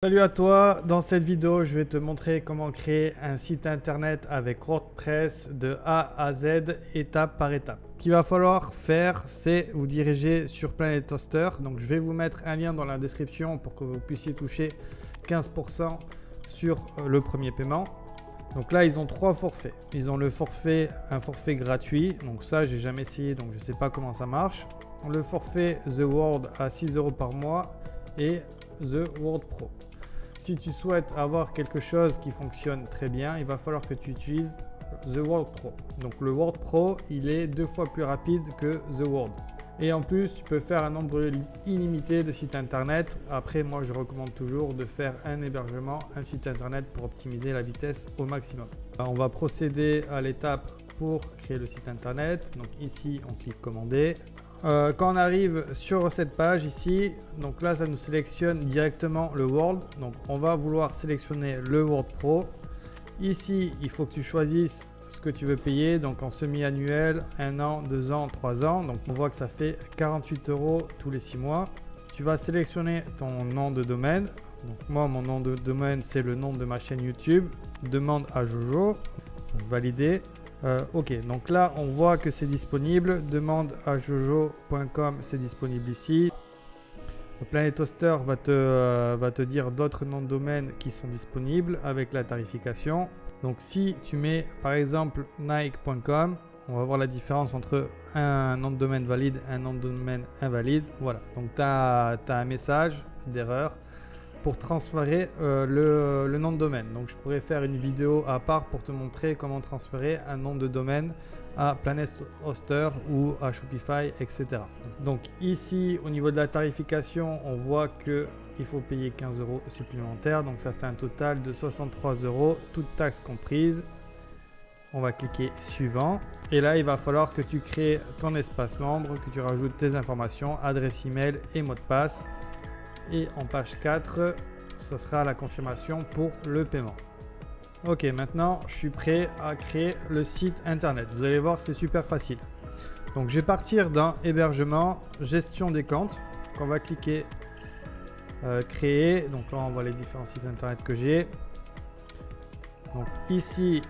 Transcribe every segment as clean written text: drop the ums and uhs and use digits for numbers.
Salut à toi, dans cette vidéo je vais te montrer comment créer un site internet avec WordPress de A à Z, étape par étape. Ce qu'il va falloir faire, c'est vous diriger sur Planet Toaster. Donc je vais vous mettre un lien dans la description pour que vous puissiez toucher 15% sur le premier paiement. Donc là ils ont trois forfaits. Ils ont le forfait, un forfait gratuit, donc ça j'ai jamais essayé donc je ne sais pas comment ça marche. Le forfait The World à 6 € par mois et The World Pro. Si tu souhaites avoir quelque chose qui fonctionne très bien, il va falloir que tu utilises The World Pro. Donc le World Pro, il est 2 fois plus rapide que The World. Et en plus, tu peux faire un nombre illimité de sites internet. Après, moi, je recommande toujours de faire un hébergement, un site internet pour optimiser la vitesse au maximum. On va procéder à l'étape pour créer le site internet. Donc ici, on clique commander. Quand on arrive sur cette page ici, donc là ça nous sélectionne directement le World, donc on va vouloir sélectionner le World Pro. Ici il faut que tu choisisses ce que tu veux payer, donc en semi-annuel, 1 an, 2 ans, 3 ans, donc on voit que ça fait 48 € tous les 6 mois. Tu vas sélectionner ton nom de domaine, donc moi mon nom de domaine c'est le nom de ma chaîne YouTube, demande à Jojo, donc valider. Ok, donc là on voit que c'est disponible, demande à jojo.com, c'est disponible ici. Le Planet Toaster va te dire d'autres noms de domaine qui sont disponibles avec la tarification. Donc si tu mets par exemple nike.com, on va voir la différence entre un nom de domaine valide et un nom de domaine invalide. Voilà, donc tu as un message d'erreur pour transférer le nom de domaine. Donc je pourrais faire une vidéo à part pour te montrer comment transférer un nom de domaine à Planet Toaster ou à Shopify, etc. Donc ici au niveau de la tarification, on voit que il faut payer 15 € supplémentaires, donc ça fait un total de 63 €, toutes taxes comprises. On va cliquer suivant et là il va falloir que tu crées ton espace membre, que tu rajoutes tes informations, adresse email et mot de passe. Et en page 4, ce sera la confirmation pour le paiement. Ok, maintenant je suis prêt à créer le site internet. Vous allez voir, c'est super facile. Donc je vais partir dans hébergement, gestion des comptes. Donc on va cliquer créer. Donc là on voit les différents sites internet que j'ai. Donc ici,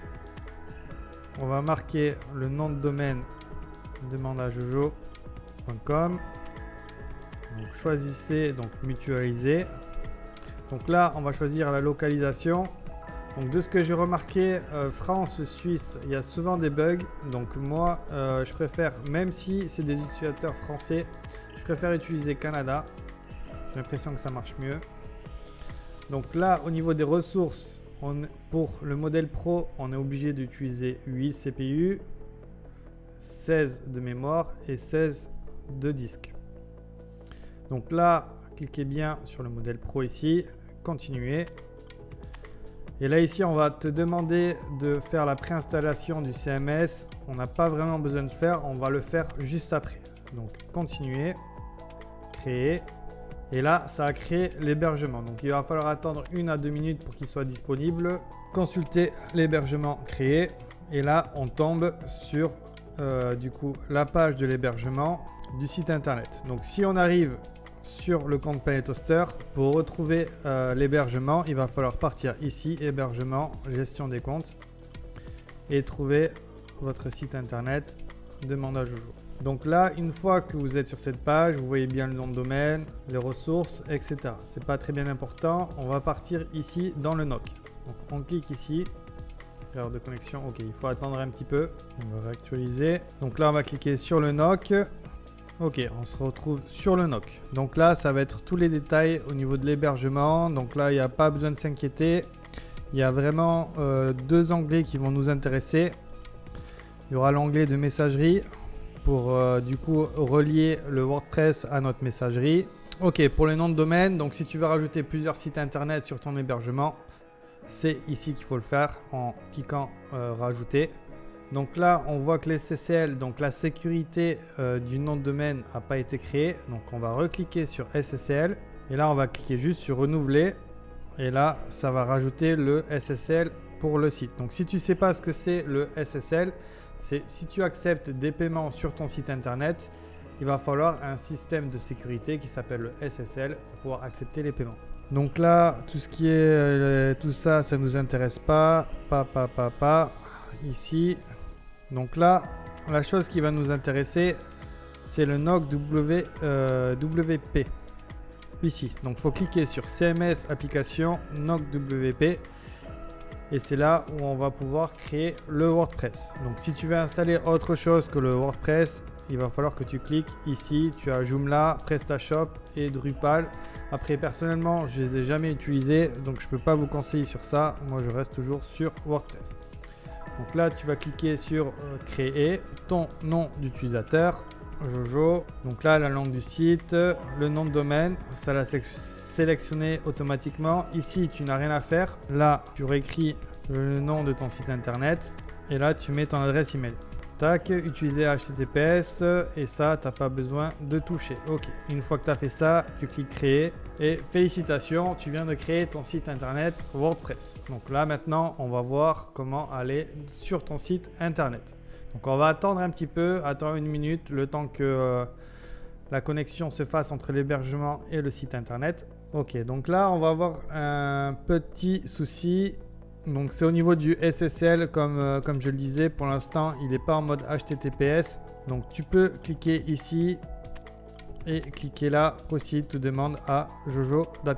on va marquer le nom de domaine demande à jojo.com. Donc choisissez donc mutualiser. Donc là on va choisir la localisation. Donc de ce que j'ai remarqué, France, Suisse, il y a souvent des bugs. Donc moi je préfère, même si c'est des utilisateurs français, je préfère utiliser Canada. J'ai l'impression que ça marche mieux. Donc là au niveau des ressources, pour le modèle Pro, on est obligé d'utiliser 8 CPU, 16 de mémoire et 16 de disque. Donc là, cliquez bien sur le modèle Pro ici, continuer. Et là ici, on va te demander de faire la préinstallation du CMS. On n'a pas vraiment besoin de faire, on va le faire juste après. Donc continuer, créer. Et là, ça a créé l'hébergement. Donc il va falloir attendre 1 à 2 minutes pour qu'il soit disponible. Consulter l'hébergement créé. Et là, on tombe sur du coup la page de l'hébergement du site internet. Donc si on arrive sur le compte Planet Toaster, pour retrouver l'hébergement, il va falloir partir ici, hébergement, gestion des comptes et trouver votre site internet, demande à Jojo. Donc là, une fois que vous êtes sur cette page, vous voyez bien le nom de domaine, les ressources, etc. C'est pas très bien important. On va partir ici dans le NOC. Donc on clique ici. Erreur de connexion, ok, il faut attendre un petit peu. On va réactualiser. Donc là, on va cliquer sur le NOC. Ok, on se retrouve sur le NOC. Donc là, ça va être tous les détails au niveau de l'hébergement. Donc là, il n'y a pas besoin de s'inquiéter. Il y a vraiment 2 onglets qui vont nous intéresser. Il y aura l'onglet de messagerie pour du coup relier le WordPress à notre messagerie. Ok, pour les noms de domaine, donc si tu veux rajouter plusieurs sites internet sur ton hébergement, c'est ici qu'il faut le faire en cliquant rajouter. Donc là, on voit que l'SSL, donc la sécurité du nom de domaine n'a pas été créée. Donc on va recliquer sur SSL et là on va cliquer juste sur renouveler et là ça va rajouter le SSL pour le site. Donc si tu ne sais pas ce que c'est le SSL, c'est si tu acceptes des paiements sur ton site internet, il va falloir un système de sécurité qui s'appelle le SSL pour pouvoir accepter les paiements. Donc là, tout ce qui est tout ça, ça nous intéresse pas. Pas. Ici. Donc là, la chose qui va nous intéresser, c'est le NOC WP. Ici. Donc il faut cliquer sur CMS application NOC WP. Et c'est là où on va pouvoir créer le WordPress. Donc si tu veux installer autre chose que le WordPress, il va falloir que tu cliques ici. Tu as Joomla, PrestaShop et Drupal. Après, personnellement, je ne les ai jamais utilisés, donc je ne peux pas vous conseiller sur ça. Moi, je reste toujours sur WordPress. Donc là, tu vas cliquer sur créer ton nom d'utilisateur, Jojo. Donc là, la langue du site, le nom de domaine, ça l'a sélectionné automatiquement. Ici, tu n'as rien à faire. Là, tu réécris le nom de ton site internet et là, tu mets ton adresse email. Tac, utiliser HTTPS et ça, tu n'as pas besoin de toucher. Ok, une fois que tu as fait ça, tu cliques créer et félicitations, tu viens de créer ton site internet WordPress. Donc là, maintenant, on va voir comment aller sur ton site internet. Donc on va attendre un petit peu, attendre une minute, le temps que la connexion se fasse entre l'hébergement et le site internet. Ok, donc là, on va avoir un petit souci. Donc c'est au niveau du SSL comme je le disais, pour l'instant il n'est pas en mode HTTPS. Donc tu peux cliquer ici et cliquer là, proceed to demande à jojo.com.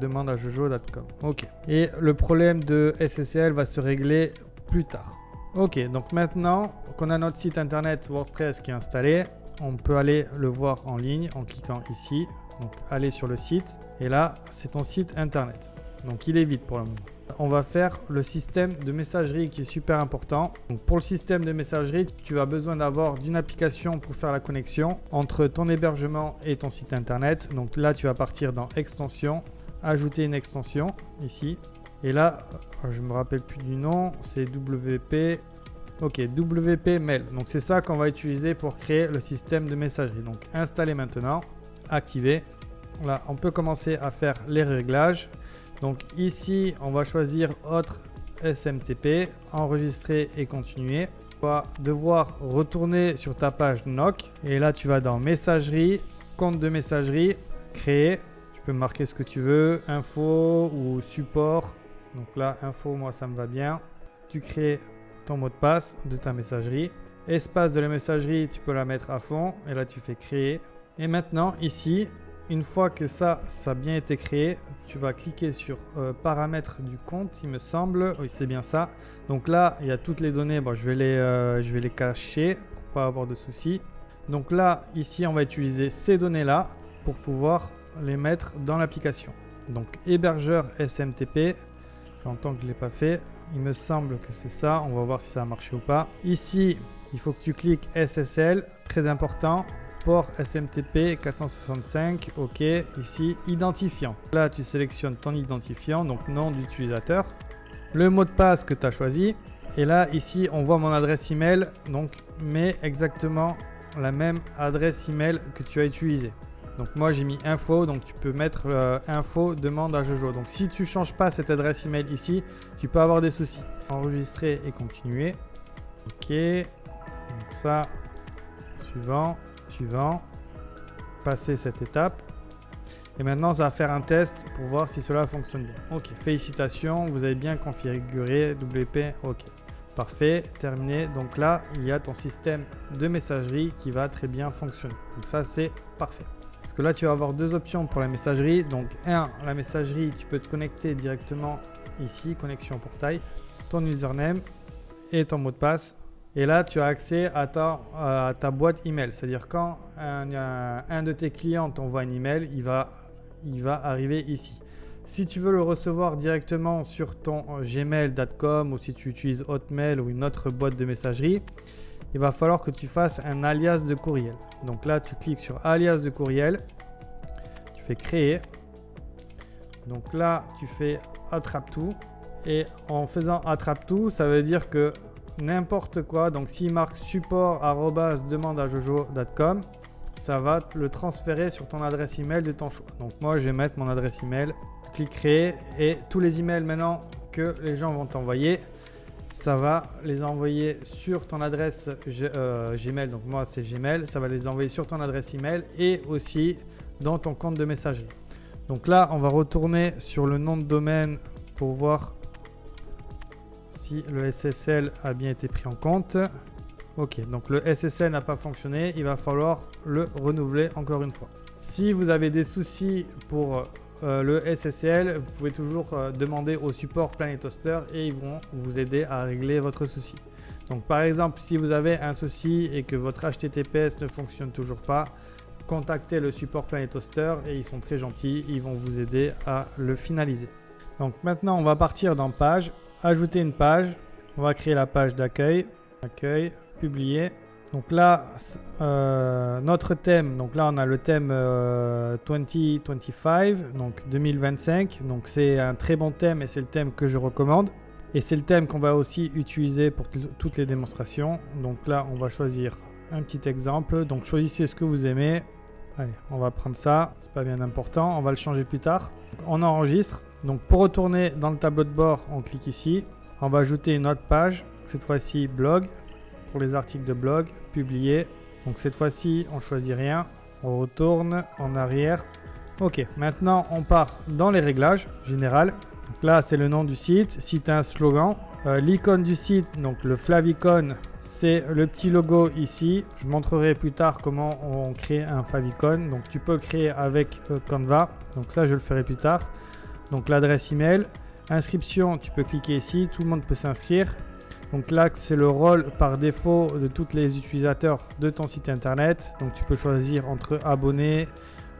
Demande à jojo.com. Ok. Et le problème de SSL va se régler plus tard. Ok, donc maintenant qu'on a notre site internet WordPress qui est installé, on peut aller le voir en ligne en cliquant ici. Donc aller sur le site et là c'est ton site internet. Donc il est vide pour le moment. On va faire le système de messagerie qui est super important. Donc pour le système de messagerie, tu as besoin d'avoir d'une application pour faire la connexion entre ton hébergement et ton site internet. Donc là, tu vas partir dans extension, ajouter une extension ici. Et là, je me rappelle plus du nom, c'est WP. Ok, WP Mail. Donc c'est ça qu'on va utiliser pour créer le système de messagerie. Donc installer maintenant, activer. Là, on peut commencer à faire les réglages. Donc ici, on va choisir autre SMTP, enregistrer et continuer. Tu vas devoir retourner sur ta page NOC et là tu vas dans messagerie, compte de messagerie, créer. Tu peux marquer ce que tu veux, info ou support. Donc là, info, moi ça me va bien. Tu crées ton mot de passe de ta messagerie. Espace de la messagerie, tu peux la mettre à fond et là tu fais créer. Et maintenant ici, une fois que ça a bien été créé, tu vas cliquer sur paramètres du compte, il me semble. Oui, c'est bien ça. Donc là, il y a toutes les données. Bon, je vais les cacher pour pas avoir de soucis. Donc là, ici, on va utiliser ces données-là pour pouvoir les mettre dans l'application. Donc hébergeur SMTP. J'entends que je ne l'ai pas fait. Il me semble que c'est ça. On va voir si ça a marché ou pas. Ici, il faut que tu cliques SSL. Très important. Port SMTP 465, ok, ici identifiant. Là tu sélectionnes ton identifiant, donc nom d'utilisateur, le mot de passe que tu as choisi et là ici on voit mon adresse email, donc mets exactement la même adresse email que tu as utilisée. Donc moi j'ai mis info, donc tu peux mettre info demande à Jojo. Donc si tu changes pas cette adresse email ici, tu peux avoir des soucis. Enregistrer et continuer. Ok, donc ça, suivant. Passer cette étape et maintenant ça va faire un test pour voir si cela fonctionne bien. Ok, félicitations, vous avez bien configuré WP. Ok, parfait, terminé. Donc là il y a ton système de messagerie qui va très bien fonctionner. Donc ça c'est parfait, parce que là tu vas avoir deux options pour la messagerie. Donc la messagerie, tu peux te connecter directement ici, connexion portail, ton username et ton mot de passe. Et là, tu as accès à ta boîte email. C'est-à-dire quand un de tes clients t'envoie un email, il va arriver ici. Si tu veux le recevoir directement sur ton gmail.com ou si tu utilises Hotmail ou une autre boîte de messagerie, il va falloir que tu fasses un alias de courriel. Donc là, tu cliques sur alias de courriel. Tu fais créer. Donc là, tu fais attrape tout. Et en faisant attrape tout, ça veut dire que n'importe quoi, donc s'il marque support@demandeajojo.com, ça va le transférer sur ton adresse email de ton choix. Donc moi je vais mettre mon adresse email, clique créer et tous les emails maintenant que les gens vont t'envoyer, ça va les envoyer sur ton adresse Gmail. Donc moi c'est Gmail, ça va les envoyer sur ton adresse email et aussi dans ton compte de messagerie. Donc là, on va retourner sur le nom de domaine pour voir si le SSL a bien été pris en compte. Ok, donc le SSL n'a pas fonctionné, il va falloir le renouveler encore une fois. Si vous avez des soucis pour le SSL, vous pouvez toujours demander au support PlanetHoster et ils vont vous aider à régler votre souci. Donc par exemple, si vous avez un souci et que votre HTTPS ne fonctionne toujours pas, contactez le support PlanetHoster et ils sont très gentils, ils vont vous aider à le finaliser. Donc maintenant, on va partir dans page, ajouter une page, on va créer la page d'accueil, accueil, publier. Donc là, notre thème, donc là on a le thème 2025, donc 2025, donc c'est un très bon thème et c'est le thème que je recommande. Et c'est le thème qu'on va aussi utiliser pour toutes les démonstrations. Donc là, on va choisir un petit exemple. Donc choisissez ce que vous aimez. Allez, on va prendre ça. C'est pas bien important. On va le changer plus tard. Donc, on enregistre. Donc pour retourner dans le tableau de bord, on clique ici. On va ajouter une autre page. Cette fois-ci, blog. Pour les articles de blog, publier. Donc cette fois-ci, on choisit rien. On retourne en arrière. Ok, maintenant on part dans les réglages générales. Donc là, c'est le nom du site. Si tu as un slogan, l'icône du site, donc le favicon, c'est le petit logo ici. Je montrerai plus tard comment on crée un favicon. Donc tu peux créer avec Canva. Donc ça, je le ferai plus tard. Donc l'adresse email, inscription, tu peux cliquer ici. Tout le monde peut s'inscrire. Donc là, c'est le rôle par défaut de tous les utilisateurs de ton site internet. Donc tu peux choisir entre abonnés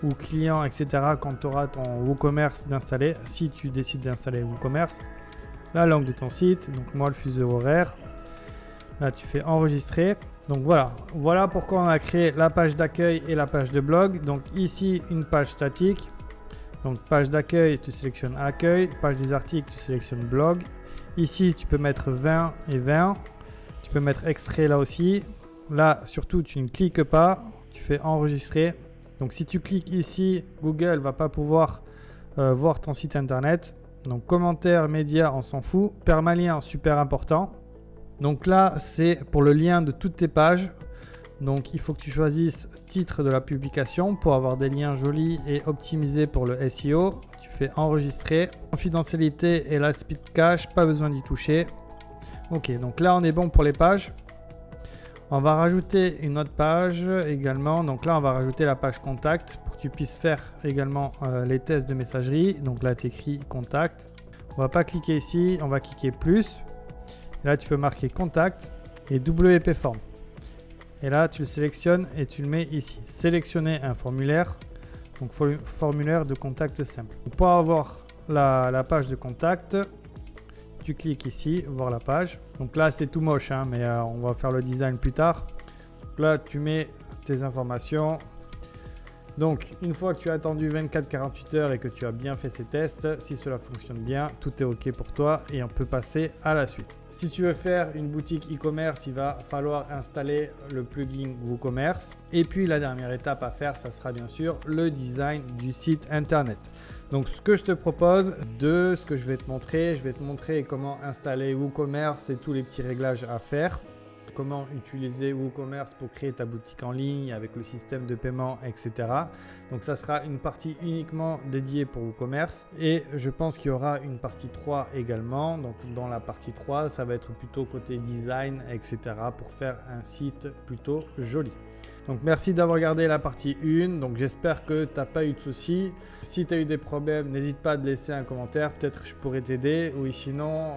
ou client, etc. quand tu auras ton WooCommerce d'installer, si tu décides d'installer WooCommerce. La langue de ton site, donc moi le fuseau horaire. Là tu fais enregistrer. Donc voilà pourquoi on a créé la page d'accueil et la page de blog. Donc ici une page statique. Donc page d'accueil, tu sélectionnes accueil. Page des articles, tu sélectionnes blog. Ici tu peux mettre 20 et 20. Tu peux mettre extrait là aussi. Là surtout tu ne cliques pas, tu fais enregistrer. Donc si tu cliques ici, Google va pas pouvoir voir ton site internet. Donc commentaires, médias, on s'en fout. Permalien, super important. Donc là, c'est pour le lien de toutes tes pages. Donc il faut que tu choisisses titre de la publication pour avoir des liens jolis et optimisés pour le SEO. Tu fais enregistrer. Confidentialité et la speed cache, pas besoin d'y toucher. Ok, donc là on est bon pour les pages. On va rajouter une autre page également. Donc là, on va rajouter la page contact pour que tu puisses faire également les tests de messagerie. Donc là, tu écris contact. On va pas cliquer ici, on va cliquer plus. Et là, tu peux marquer contact et WP Form. Et là, tu le sélectionnes et tu le mets ici. Sélectionner un formulaire. Donc formulaire de contact simple. Pour avoir la page de contact, tu cliques ici, voir la page. Donc là, c'est tout moche, hein, mais on va faire le design plus tard. Donc là, tu mets tes informations. Donc, une fois que tu as attendu 24-48 heures et que tu as bien fait ces tests, si cela fonctionne bien, tout est OK pour toi et on peut passer à la suite. Si tu veux faire une boutique e-commerce, il va falloir installer le plugin WooCommerce. Et puis, la dernière étape à faire, ça sera bien sûr le design du site internet. Donc ce que je te propose, ce que je vais te montrer comment installer WooCommerce et tous les petits réglages à faire. Comment utiliser WooCommerce pour créer ta boutique en ligne avec le système de paiement, etc. Donc ça sera une partie uniquement dédiée pour WooCommerce et je pense qu'il y aura une partie 3 également. Donc dans la partie 3, ça va être plutôt côté design, etc. pour faire un site plutôt joli. Donc merci d'avoir regardé la partie 1. Donc j'espère que tu n'as pas eu de soucis. Si tu as eu des problèmes, n'hésite pas à te laisser un commentaire. Peut-être je pourrais t'aider. Ou sinon,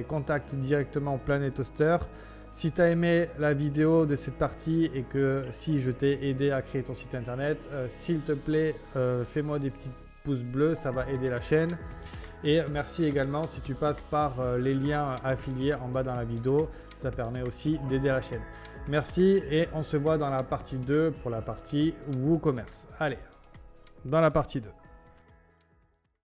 contacte directement PlanetHoster. Si tu as aimé la vidéo de cette partie et que si je t'ai aidé à créer ton site internet, s'il te plaît, fais-moi des petits pouces bleus, ça va aider la chaîne. Et merci également si tu passes par les liens affiliés en bas dans la vidéo, ça permet aussi d'aider la chaîne. Merci et on se voit dans la partie 2 pour la partie WooCommerce. Allez, dans la partie 2.